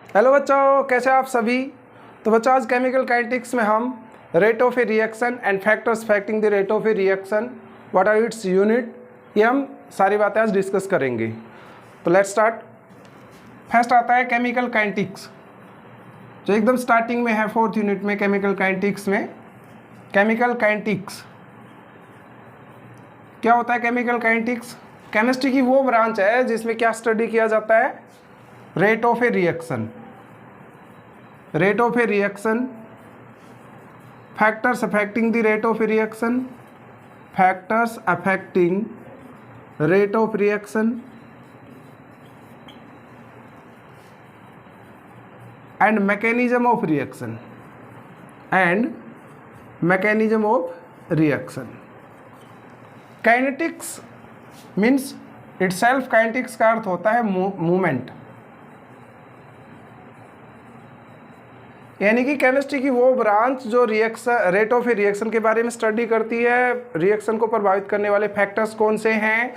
Hello बच्चों, कैसे आप सभी। तो बच्चों आज केमिकल काइनेटिक्स में हम rate of a reaction and factors affecting the rate of a reaction, what are its unit, ये हम सारी बातें आज डिस्कस करेंगे। तो लेट्स स्टार्ट। फर्स्ट आता है केमिकल काइनेटिक्स, जो एकदम स्टार्टिंग में है 4th यूनिट में केमिकल काइनेटिक्स में। केमिकल काइनेटिक्स क्या होता है? केमिकल काइनेटिक्स केमिस्ट्री की वो ब्रांच है जिसमें क्या स्टडी किया जाता है? Rate of a reaction, rate of a reaction, factors affecting the rate of a reaction, factors affecting rate of reaction and mechanism of reaction, and mechanism of reaction. Kinetics means itself, kinetics का अर्थ होता है movement, यानी कि chemistry की वो branch जो reaction, rate of a reaction के बारे में स्टडी करती है, रिएक्शन को प्रभावित करने वाले फैक्टर्स कौन से हैं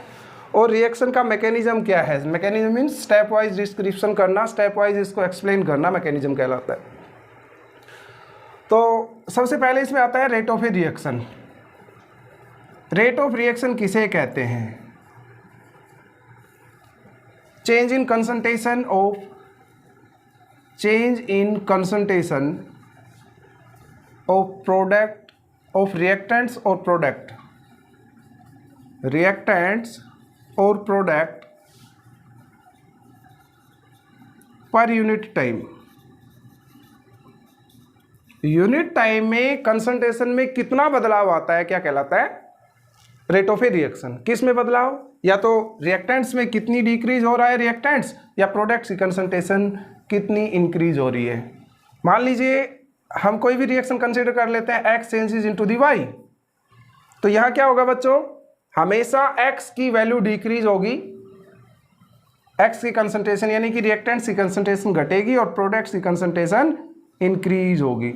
और रिएक्शन का मैकेनिज्म क्या है। Mechanism means step wise description करना, स्टेप वाइज इसको एक्सप्लेन करना मैकेनिज्म कहलाता है। तो सबसे पहले इसमें आता है rate of a reaction. Rate of reaction किसे कहते हैं? Change in concentration of, change in concentration of product, of reactants or product, reactants or product per unit time। Unit time में कंसंट्रेशन में कितना बदलाव आता है क्या कहलाता है? Rate of a reaction. किस में बदलाव? या तो रिएक्टेंट्स में कितनी डिक्रीज हो रहा है रिएक्टेंट्स, या प्रोडक्ट्स की कंसंट्रेशन कितनी इंक्रीज हो रही है। मान लीजिए हम कोई भी रिएक्शन कंसीडर कर लेते हैं, x चेंजेस इनटू दी y, तो यहाँ क्या होगा बच्चों? हमेशा x की वैल्यू डिक्रीज होगी, x की कंसंट्रेशन यानी कि रिएक्टेंट्स की कंसंट्रेशन घटेगी और प्रोडक्ट्स की कंसंट्रेशन इंक्रीज होगी।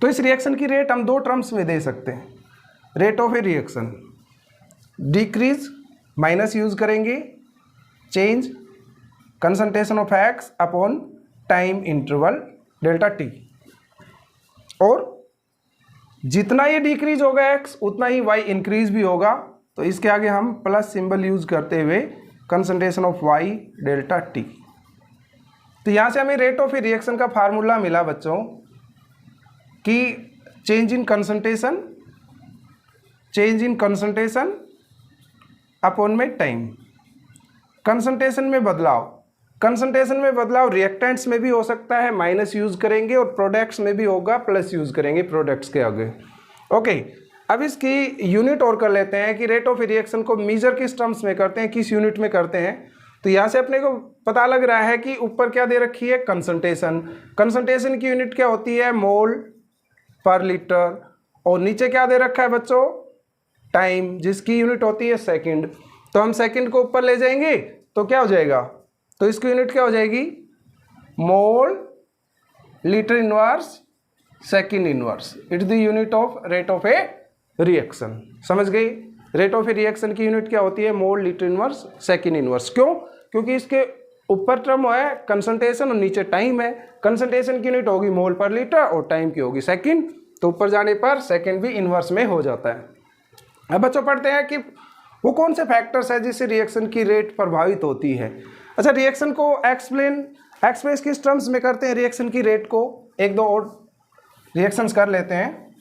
तो इस रिएक्शन की रेट हम दो टर्म्स में दे सकते हैं। Rate of a reaction decrease minus use करेंगे, change concentration of x upon time interval delta t, और जितना ये डिक्रीज होगा x उतना ही y इंक्रीज भी होगा। तो इसके आगे हम प्लस सिंबल यूज करते हुए concentration of y delta t। तो यहाँ से हमें रेट ऑफ ए रिएक्शन का फार्मूला मिला बच्चों कि change in concentration, change in concentration upon में टाइम। कंसंट्रेशन में बदलाव, कंसंट्रेशन में बदलाव रिएक्टेंट्स में भी हो सकता है, माइनस यूज करेंगे, और प्रोडक्ट्स में भी होगा, प्लस यूज करेंगे प्रोडक्ट्स के आगे। ओके, अब इसकी यूनिट और कर लेते हैं कि रेट ऑफ ए रिएक्शन को मेजर किस टर्म्स में करते हैं, किस यूनिट में करते हैं। तो यहाँ से अपने को पता लग रहा है कि ऊपर क्या दे रखी है? कंसंट्रेशन। कंसंट्रेशन की यूनिट क्या होती है? मोल पर लीटर। और नीचे क्या दे रखा है बच्चों? टाइम, जिसकी यूनिट होती है सेकेंड। तो हम सेकेंड को ऊपर ले जाएंगे तो क्या हो जाएगा? तो इसकी यूनिट क्या हो जाएगी? Mole litre inverse second inverse. It's the unit of rate of a reaction. समझ गई? रेट ऑफ ए रिएक्शन की यूनिट क्या होती है? Mole litre inverse second inverse. क्यों? क्योंकि इसके ऊपर टर्म है कंसंट्रेशन और नीचे टाइम है। कंसंट्रेशन की यूनिट होगी मोल पर लीटर और टाइम की होगी सेकेंड, तो ऊपर जाने पर सेकेंड भी इनवर्स में हो जाता है। अब बच्चों पढ़ते हैं कि वो कौन से फैक्टर्स है जिससे रिएक्शन की रेट प्रभावित होती है। अच्छा, रिएक्शन को एक्सप्रेस किस टर्म्स में करते हैं? रिएक्शन की रेट को एक दो और रिएक्शंस कर लेते हैं।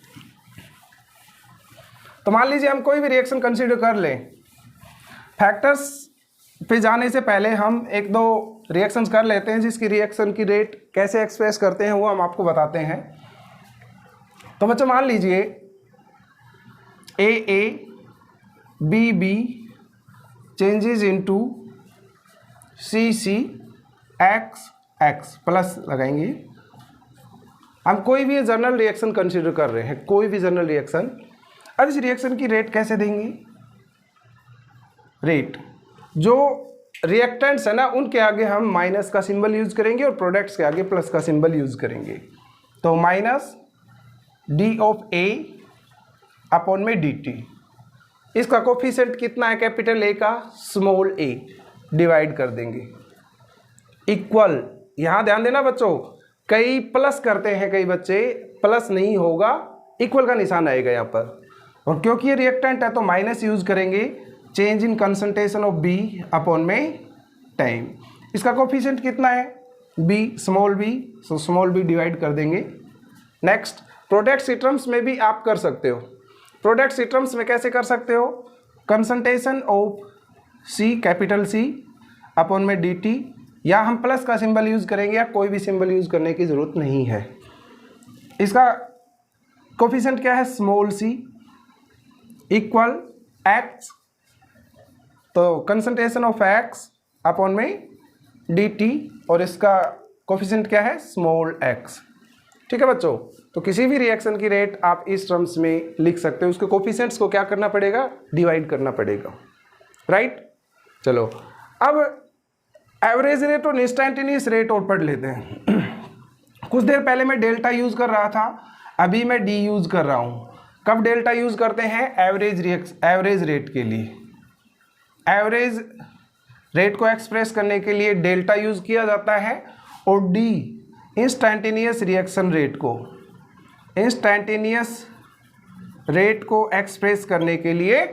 तो मान लीजिए हम कोई भी रिएक्शन कंसीडर कर लें, फैक्टर्स पे जाने से पहले हम एक दो रिएक्शंस कर लेते हैं जिसकी रिएक्शन की रेट कैसे एक्सप्रेस करते हैं वो हम आपको बताते हैं। तो बच्चों मान लीजिए A B changes into C X plus लगाएंगे। हम कोई भी जनरल रिएक्शन कंसीडर कर रहे हैं, कोई भी जनरल रिएक्शन। अब इस रिएक्शन की रेट कैसे देंगे? रेट जो रिएक्टेंट्स है ना उनके आगे हम माइनस का सिंबल यूज करेंगे और प्रोडक्ट्स के आगे प्लस का सिंबल यूज करेंगे। तो minus D of A upon में डी टी। इसका कोफिशिएंट कितना है? कैपिटल ए का स्मॉल ए डिवाइड कर देंगे, इक्वल यहाँ ध्यान देना बच्चों, कई प्लस करते हैं कई बच्चे, प्लस नहीं होगा, इक्वल का निशान आएगा यहाँ पर, और क्योंकि ये रिएक्टेंट है तो माइनस यूज करेंगे, change in concentration of B upon में टाइम। इसका कोफिशिएंट कितना है, B, small B, so small B divide कर देंगे। नेक्स्ट, प्रोडक्ट टर्म्स में भी आप कर सकते हो। प्रोडक्ट टर्म्स में कैसे कर सकते हो, concentration of C, capital C upon में डी टी, या हम प्लस का सिंबल यूज करेंगे या कोई भी सिंबल यूज करने की जरूरत नहीं है। इसका कोफिशिएंट क्या है, स्मॉल सी इक्वल एक्स, तो कंसंट्रेशन ऑफ एक्स अपॉन में डी टी, और इसका कोफिशिएंट क्या है, स्मॉल एक्स। ठीक है बच्चों, तो किसी भी रिएक्शन की रेट आप इस टर्म्स में लिख सकते हो, उसके कोफिशिएंट्स को क्या करना पड़ेगा, डिवाइड करना पड़ेगा, राइट। चलो अब एवरेज रेट और इंस्टेंटेनियस रेट और पढ़ लेते हैं। कुछ देर पहले मैं डेल्टा यूज कर रहा था, अभी मैं डी यूज कर रहा हूँ। कब डेल्टा यूज करते हैं, एवरेज रेट के लिए, एवरेज रेट को एक्सप्रेस करने के लिए डेल्टा यूज किया जाता है, और डी इंस्टेंटेनियस रिएक्शन रेट को, इंस्टेंटेनियस रेट को एक्सप्रेस करने के लिए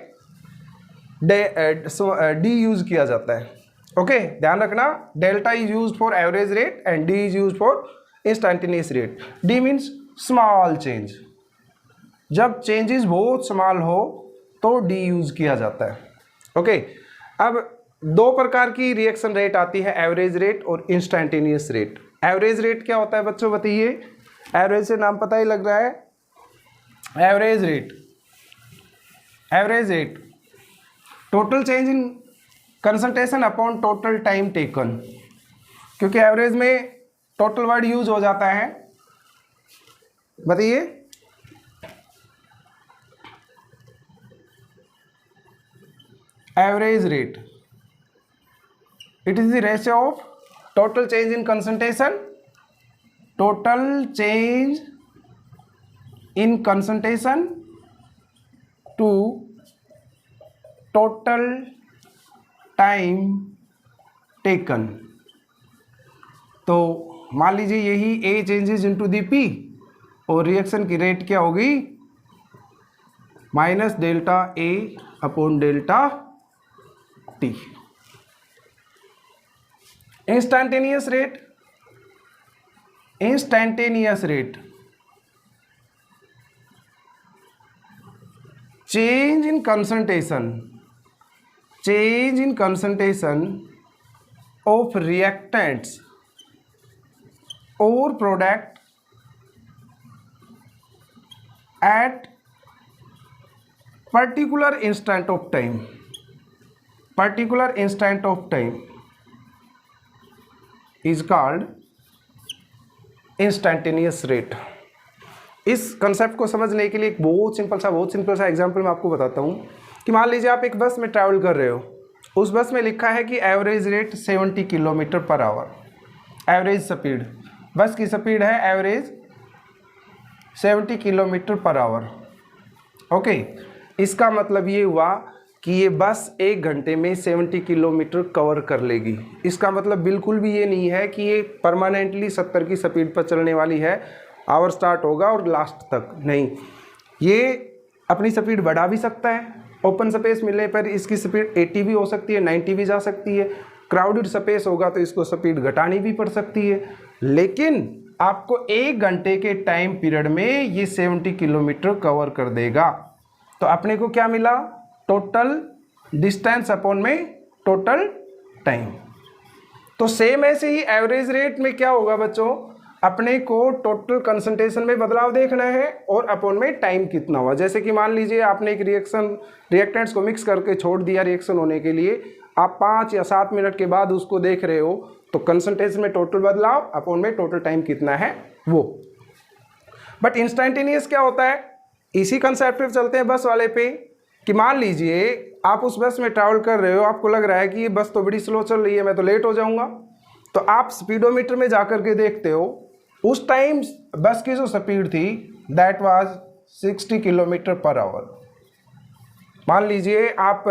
डी यूज किया जाता है। ओके, ध्यान रखना, delta is used for average rate and D is used for instantaneous rate. D means small change, जब चेंजेस बहुत स्मॉल हो तो डी यूज किया जाता है। ओके, अब दो प्रकार की रिएक्शन रेट आती है, एवरेज रेट और इंस्टेंटेनियस रेट। एवरेज रेट क्या होता है बच्चों बताइए, एवरेज से नाम पता ही लग रहा है, average rate, average rate total change in concentration upon total time taken, क्योंकि एवरेज में टोटल वर्ड यूज हो जाता है। बताइए, average rate, it is the ratio of total change in concentration, total change in concentration to total time taken. तो मान लीजिए यही A changes into the P, और रिएक्शन की रेट क्या होगी, minus delta A upon delta T. Instantaneous rate, instantaneous rate change in concentration, change in concentration of reactants or product at particular instant of time, particular instant of time is called instantaneous rate। इस concept को समझने के लिए एक बहुत simple सा example मैं आपको बताता हूँ कि मान लीजिए आप एक बस में ट्रैवल कर रहे हो, उस बस में लिखा है कि average rate 70 kilometre per hour, average speed, बस की स्पीड है average 70 kilometre per hour. Okay, इसका मतलब ये हुआ कि ये बस 1 घंटे में 70 किलोमीटर कवर कर लेगी। इसका मतलब बिल्कुल भी ये नहीं है कि ये परमानेंटली 70 की स्पीड पर चलने वाली है, आवर स्टार्ट होगा और लास्ट तक नहीं, ये अपनी स्पीड बढ़ा भी सकता है, ओपन स्पेस मिलने पर इसकी स्पीड 80 भी हो सकती है, 90 भी जा सकती है, क्राउडेड स्पेस होगा तो इसको स्पीड घटानी भी पड़ सकती है, लेकिन आपको 1 घंटे के टाइम पीरियड में ये 70 किलोमीटर कवर कर देगा। तो अपने को क्या मिला, टोटल डिस्टेंस अपॉन में टोटल टाइम। तो सेम ऐसे ही एवरेज रेट में क्या होगा बच्चों, अपने को टोटल कंसंट्रेशन में बदलाव देखना है और अपॉन में टाइम कितना हुआ। जैसे कि मान लीजिए आपने एक रिएक्टेंट्स को मिक्स करके छोड़ दिया रिएक्शन होने के लिए, आप 5 या 7 मिनट के बाद उसको देख रहे हो, तो कंसंट्रेशन में टोटल बदलाव अपॉन में टोटल टाइम कितना है वो। बट इंस्टेंटेनियस क्या होता है, इसी कंसेप्ट पे चलते हैं बस वाले पे, कि मान लीजिए आप उस बस में ट्रैवल कर रहे हो, आपको लग रहा है कि ये बस तो बड़ी स्लो चल रही है, मैं तो लेट हो जाऊंगा, तो आप स्पीडोमीटर में जा कर के देखते हो, उस टाइम बस की जो स्पीड थी that was 60 kilometre per hour. मान लीजिए आप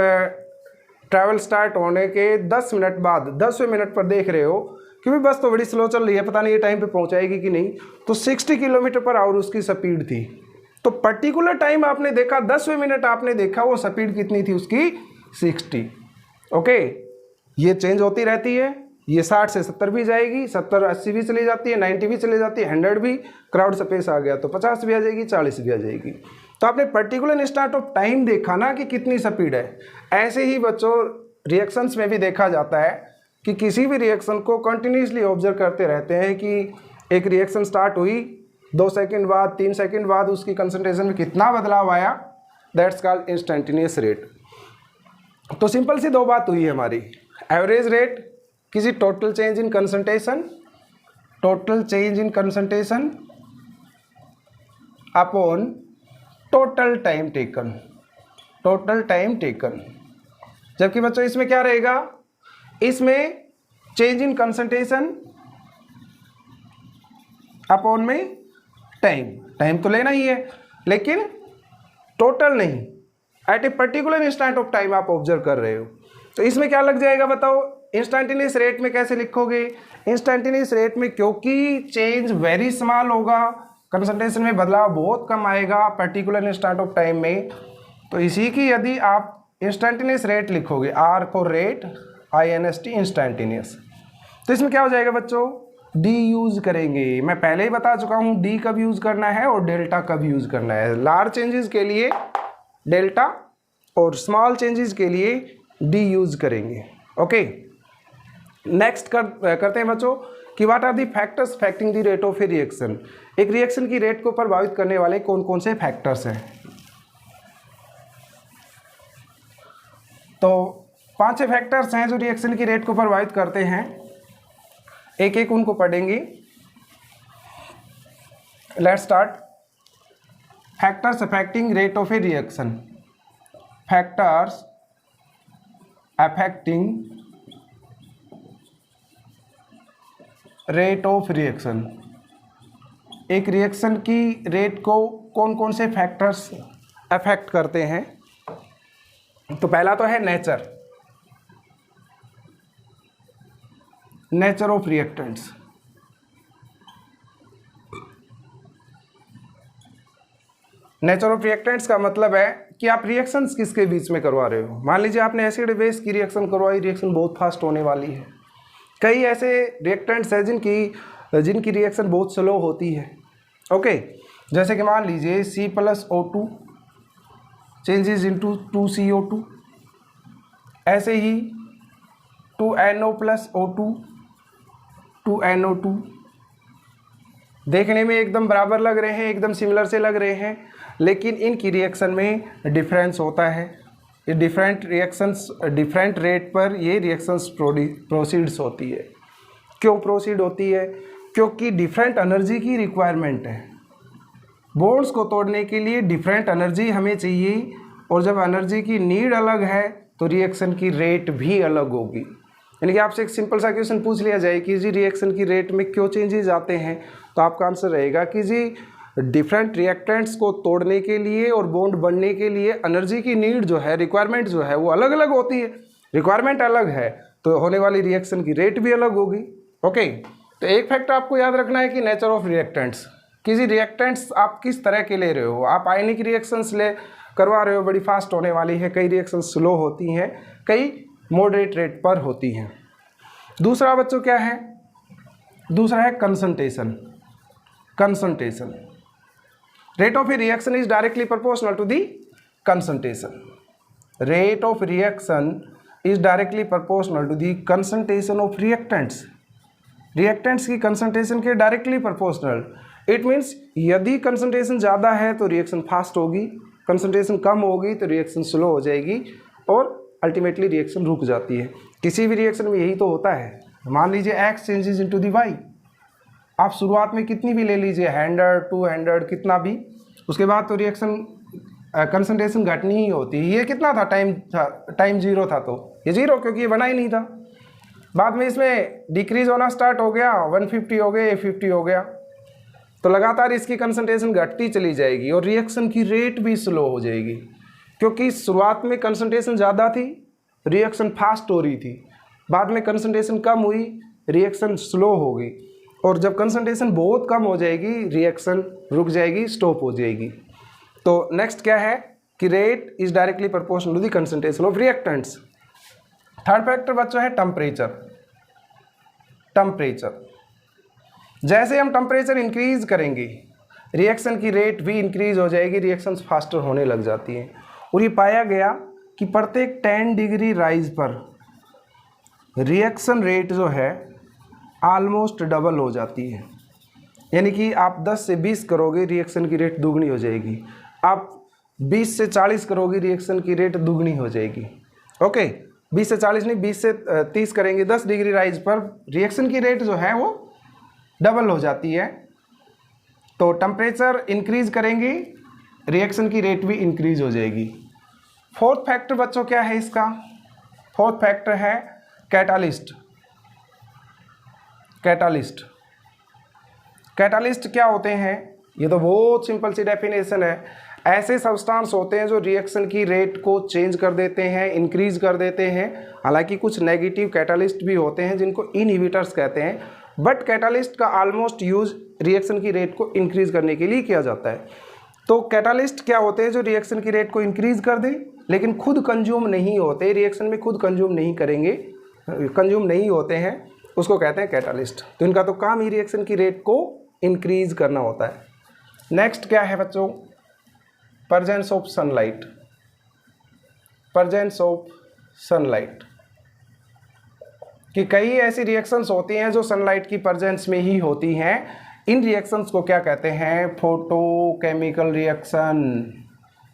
ट्रैवल स्टार्ट होने के 10 मिनट बाद 10वें मिनट पर देख रहे हो क्योंकि बस तो बड़ी स्लो चल रही है, पता नहीं ये टाइम पे पहुंचाएगी कि नहीं। तो 60 किलोमीटर पर आवर उसकी स्पीड थी। तो पर्टिकुलर टाइम आपने देखा 10वें मिनट आपने देखा, वो स्पीड कितनी थी उसकी 60। ओके, ये चेंज होती रहती है, ये 60 से 70 भी जाएगी, 70 80 भी चली जाती है, 90 भी चली जाती है, 100 भी, क्राउड स्पेस आ गया तो 50 भी आ जाएगी, 40 भी आ जाएगी। तो आपने पर्टिकुलर इंस्टेंट ऑफ टाइम देखा ना कि कितनी स्पीड है। ऐसे ही बच्चों रिएक्शंस में भी देखा जाता है कि किसी भी रिएक्शन को कंटिन्यूसली ऑब्जर्व करते रहते हैं कि एक रिएक्शन स्टार्ट हुई, 2 सेकंड बाद 3 सेकंड बाद उसकी कंसंट्रेशन में कितना बदलाव आया, दैट्स कॉल्ड इंस्टेंटेनियस रेट। तो सिंपल सी दो बात हुई है हमारी, एवरेज रेट किसी total change in concentration, total change in concentration upon total time taken, total time taken. जबकि बच्चों इसमें क्या रहेगा, इसमें चेंज इन कंसंट्रेशन अपॉन में टाइम, टाइम तो लेना ही है लेकिन टोटल नहीं, at a particular instant of time आप ऑब्जर्व कर रहे हो। तो इसमें क्या लग जाएगा बताओ, इंस्टेंटेनियस रेट में कैसे लिखोगे, इंस्टेंटेनियस रेट में क्योंकि चेंज वेरी स्मॉल होगा, कंसंट्रेशन में बदलाव बहुत कम आएगा पर्टिकुलर इंस्टेंट ऑफ टाइम में, तो इसी की यदि आप इंस्टेंटेनियस रेट लिखोगे, R for rate, INST instantaneous, तो इसमें क्या हो जाएगा बच्चों, डी यूज करेंगे। मैं पहले ही बता चुका हूँ डी कब यूज करना है और डेल्टा कब यूज करना है। लार्ज चेंजेस के लिए डेल्टा और स्मॉल चेंजेस के लिए डी यूज करेंगे। ओके, नेक्स्ट करते हैं बच्चों कि what are the factors affecting the rate of a reaction. एक रिएक्शन की रेट को प्रभावित करने वाले कौन कौन से फैक्टर्स हैं। तो 5 फैक्टर्स हैं जो रिएक्शन की रेट को प्रभावित करते हैं, एक एक उनको पढ़ेंगे। Let's start. Factors affecting rate of a reaction, factors affecting rate of reaction. एक रिएक्शन की रेट को कौन कौन से फैक्टर्स अफेक्ट करते हैं। तो पहला तो है nature, nature of reactants. Nature of reactants का मतलब है कि आप रिएक्शंस किसके बीच में करवा रहे हो। मान लीजिए आपने एसिड बेस की रिएक्शन करवाई, रिएक्शन बहुत फास्ट होने वाली है। कई ऐसे रिएक्टेंट्स हैं जिनकी रिएक्शन बहुत स्लो होती है। ओके, जैसे कि मान लीजिए C+O2 चेंजेस इनटू 2CO2, ऐसे ही 2NO+O2 2NO2 देखने में एकदम बराबर लग रहे हैं, एकदम सिमिलर से लग रहे हैं, लेकिन इनकी रिएक्शन में डिफरेंस होता है। ये डिफरेंट रिएक्शंस डिफरेंट रेट पर ये रिएक्शंस प्रोसीड्स होती है। क्यों प्रोसीड होती है? क्योंकि डिफरेंट एनर्जी की रिक्वायरमेंट है। बॉन्ड्स को तोड़ने के लिए डिफरेंट एनर्जी हमें चाहिए, और जब एनर्जी की नीड अलग है तो रिएक्शन की रेट भी अलग होगी। यानी कि आपसे एक सिंपल सा क्वेश्चन पूछ लिया जाए कि जी रिएक्शन की रेट में क्यों चेंजेस आते हैं, तो आपका आंसर रहेगा कि जी डिफरेंट रिएक्टेंट्स को तोड़ने के लिए और बॉन्ड बनने के लिए एनर्जी की नीड जो है, रिक्वायरमेंट जो है वो अलग अलग होती है। रिक्वायरमेंट अलग है तो होने वाली रिएक्शन की रेट भी अलग होगी। ओके, तो एक फैक्टर आपको याद रखना है कि नेचर ऑफ रिएक्टेंट्स, किसी रिएक्टेंट्स आप किस तरह के ले रहे हो। आप आयनिक रिएक्शंस करवा रहे हो, बड़ी फास्ट होने वाली है, कई रिएक्शन स्लो होती हैं, कई मॉडरेट रेट पर होती हैं। दूसरा बच्चों क्या है? दूसरा है concentration. Concentration, rate of a reaction is directly proportional to the concentration. Rate of reaction is directly proportional to the concentration of reactants. Reactants की कंसंट्रेशन के डायरेक्टली प्रोपोर्शनल। इट मीन्स यदि कंसंट्रेशन ज़्यादा है तो रिएक्शन फास्ट होगी, concentration कम होगी तो रिएक्शन स्लो हो जाएगी और अल्टीमेटली रिएक्शन रुक जाती है। किसी भी रिएक्शन में यही तो होता है। मान लीजिए X चेंजेस इनटू दी Y, आप शुरुआत में कितनी भी ले लीजिए 100 200 कितना भी, उसके बाद तो रिएक्शन कंसंट्रेशन घटनी ही होती है। ये कितना था? टाइम 0 था, तो ये 0 क्योंकि ये बना ही नहीं था। बाद में इसमें डिक्रीज होना स्टार्ट हो गया, 150 हो गए, 50 हो गया, तो लगातार इसकी कंसंट्रेशन घटती चली जाएगी और रिएक्शन की रेट भी स्लो हो जाएगी, क्योंकि शुरुआत में कंसंट्रेशन ज़्यादा थी, रिएक्शन फास्ट हो रही थी, बाद में कंसंट्रेशन कम हुई, रिएक्शन स्लो होगी, और जब कंसंट्रेशन बहुत कम हो जाएगी रिएक्शन रुक जाएगी, स्टॉप हो जाएगी। तो नेक्स्ट क्या है कि rate is directly proportional to the concentration of reactants. Third factor बच्चों है टेम्परेचर। टेम्परेचर, जैसे हम टेम्परेचर इंक्रीज करेंगे रिएक्शन की रेट भी इंक्रीज हो जाएगी, रिएक्शन फास्टर होने लग जाती हैं। और ये पाया गया कि प्रत्येक 10 डिग्री राइज पर रिएक्शन रेट जो है ऑलमोस्ट डबल हो जाती है। यानी कि आप 10 से 20 करोगे रिएक्शन की रेट दुगनी हो जाएगी, आप 20 से 40 करोगे रिएक्शन की रेट दुगनी हो जाएगी। ओके, 20 से 40 नहीं, 20 से 30 करेंगे 10 डिग्री राइज पर रिएक्शन की रेट जो है वो डबल हो जाती है। तो टेम्परेचर इंक्रीज करेंगे रिएक्शन की रेट भी इंक्रीज हो जाएगी। फोर्थ फैक्टर बच्चों क्या है इसका? फोर्थ फैक्टर है कैटालिस्ट। कैटालिस्ट, कैटालिस्ट क्या होते हैं? ये तो बहुत सिंपल सी डेफिनेशन है। ऐसे सब्सटेंस होते हैं जो रिएक्शन की रेट को चेंज कर देते हैं, इंक्रीज कर देते हैं। हालांकि कुछ नेगेटिव कैटालिस्ट भी होते हैं जिनको इनहिबिटर्स कहते हैं, बट कैटालिस्ट का ऑलमोस्ट यूज रिएक्शन की रेट को इंक्रीज करने के लिए किया जाता है। तो कैटालिस्ट क्या होते हैं जो रिएक्शन की रेट को इंक्रीज कर दें लेकिन खुद कंज्यूम नहीं होते, रिएक्शन में खुद कंज्यूम नहीं करेंगे, कंज्यूम नहीं होते हैं, उसको कहते हैं कैटालिस्ट। तो इनका तो काम ही रिएक्शन की रेट को इंक्रीज करना होता है। नेक्स्ट क्या है बच्चों? Presence of sunlight. Presence of sunlight, कि कई ऐसी रिएक्शंस होती हैं जो सनलाइट की प्रेजेंस में ही होती हैं। इन रिएक्शंस को क्या कहते हैं? Photochemical reaction.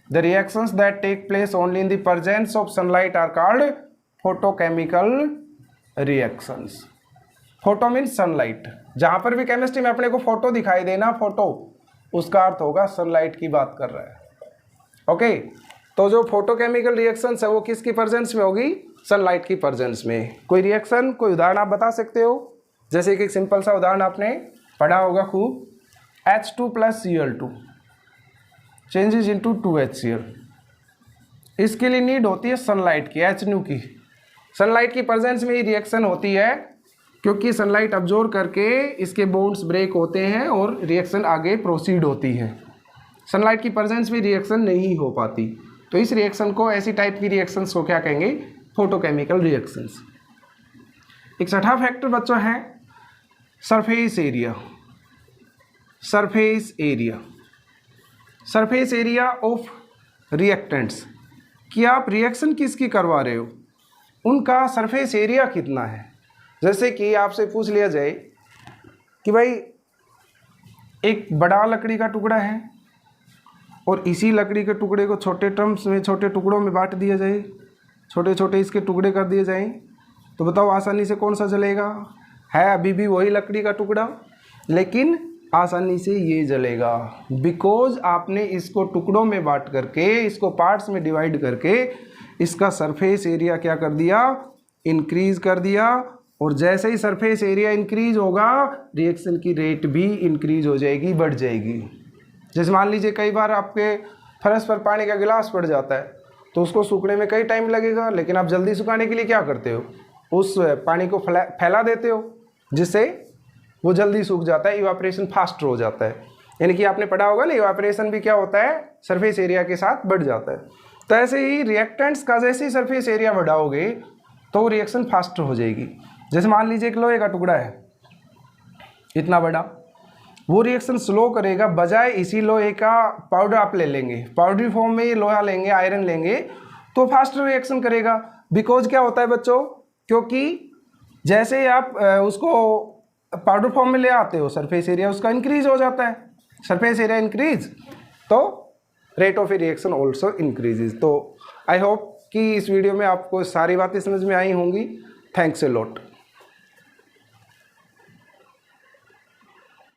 The reactions that take place only in the presence of sunlight are called photochemical reactions. Photo means sunlight. जहाँ पर भी केमिस्ट्री में अपने को फोटो दिखाई देना, फोटो, उसका अर्थ होगा सनलाइट की बात कर रहा है। ओके, तो जो फोटोकेमिकल रिएक्शंस है वो किसकी प्रेजेंस में होगी? सनलाइट की प्रेजेंस में। कोई रिएक्शन, कोई उदाहरण आप बता सकते हो? जैसे कि एक सिंपल सा उदाहरण आपने पढ़ा होगा खूब, H2 + Cl2 changes into 2HCl। इसके लिए नीड होती है सनलाइट की, HNO की। सनलाइट की प्रेजेंस में ही रिएक्शन होती है, क्योंकि सनलाइट अब्जॉर्ब करके इसके बॉन्ड्स ब्रेक होते हैं और रिएक्शन आगे प्रोसीड होती है। सनलाइट की प्रेजेंस में रिएक्शन नहीं हो पाती, तो इस रिएक्शन को, ऐसी टाइप की रिएक्शंस को क्या कहेंगे? Photochemical reactions. एक छठा फैक्टर बच्चों है surface area. Surface area, surface area of reactants, कि आप रिएक्शन किसकी करवा रहे हो, उनका सरफेस एरिया कितना है। जैसे कि आपसे पूछ लिया जाए कि भाई एक बड़ा लकड़ी का टुकड़ा है और इसी लकड़ी के टुकड़े को छोटे टर्म्स में, छोटे टुकड़ों में बांट दिया जाए, छोटे छोटे इसके टुकड़े कर दिए जाएं, तो बताओ आसानी से कौन सा जलेगा? है अभी भी वही लकड़ी का टुकड़ा, लेकिन आसानी से ये जलेगा, बिकॉज आपने इसको टुकड़ों में बांट करके, इसको पार्ट्स में डिवाइड करके इसका सरफेस एरिया क्या कर दिया? इंक्रीज कर दिया। और जैसे ही सरफेस एरिया इंक्रीज होगा रिएक्शन की रेट भी इंक्रीज हो जाएगी, बढ़ जाएगी। जैसे मान लीजिए कई बार आपके फर्श पर पानी का गिलास पड़ जाता है तो उसको सूखने में कई टाइम लगेगा, लेकिन आप जल्दी सुखाने के लिए क्या करते हो? उस पानी को फैला देते हो, जिससे वो जल्दी सूख जाता है, इवापोरेशन फास्ट हो जाता है। यानी कि आपने पढ़ा होगा ना, इवापोरेशन भी क्या होता है? सरफेस एरिया के साथ बढ़ जाता है। तो ऐसे ही रिएक्टेंट्स का जैसे ही सरफेस एरिया बढ़ाओगे तो रिएक्शन फास्ट हो जाएगी। जैसे मान लीजिए एक लोहे का टुकड़ा है इतना बड़ा, वो रिएक्शन स्लो करेगा, बजाय इसी लोहे का पाउडर आप ले लेंगे, पाउडरी फॉर्म में ये लोहा लेंगे, आयरन लेंगे, तो फास्ट रिएक्शन करेगा। बिकॉज क्या होता है बच्चों? क्योंकि जैसे ही आप उसको पाउडर फॉर्म में ले आते हो सरफेस एरिया उसका इंक्रीज हो जाता है। सरफेस एरिया इंक्रीज तो rate of reaction also increases. तो आई होप कि इस वीडियो में आपको सारी बातें समझ में आई होंगी। Thanks a lot.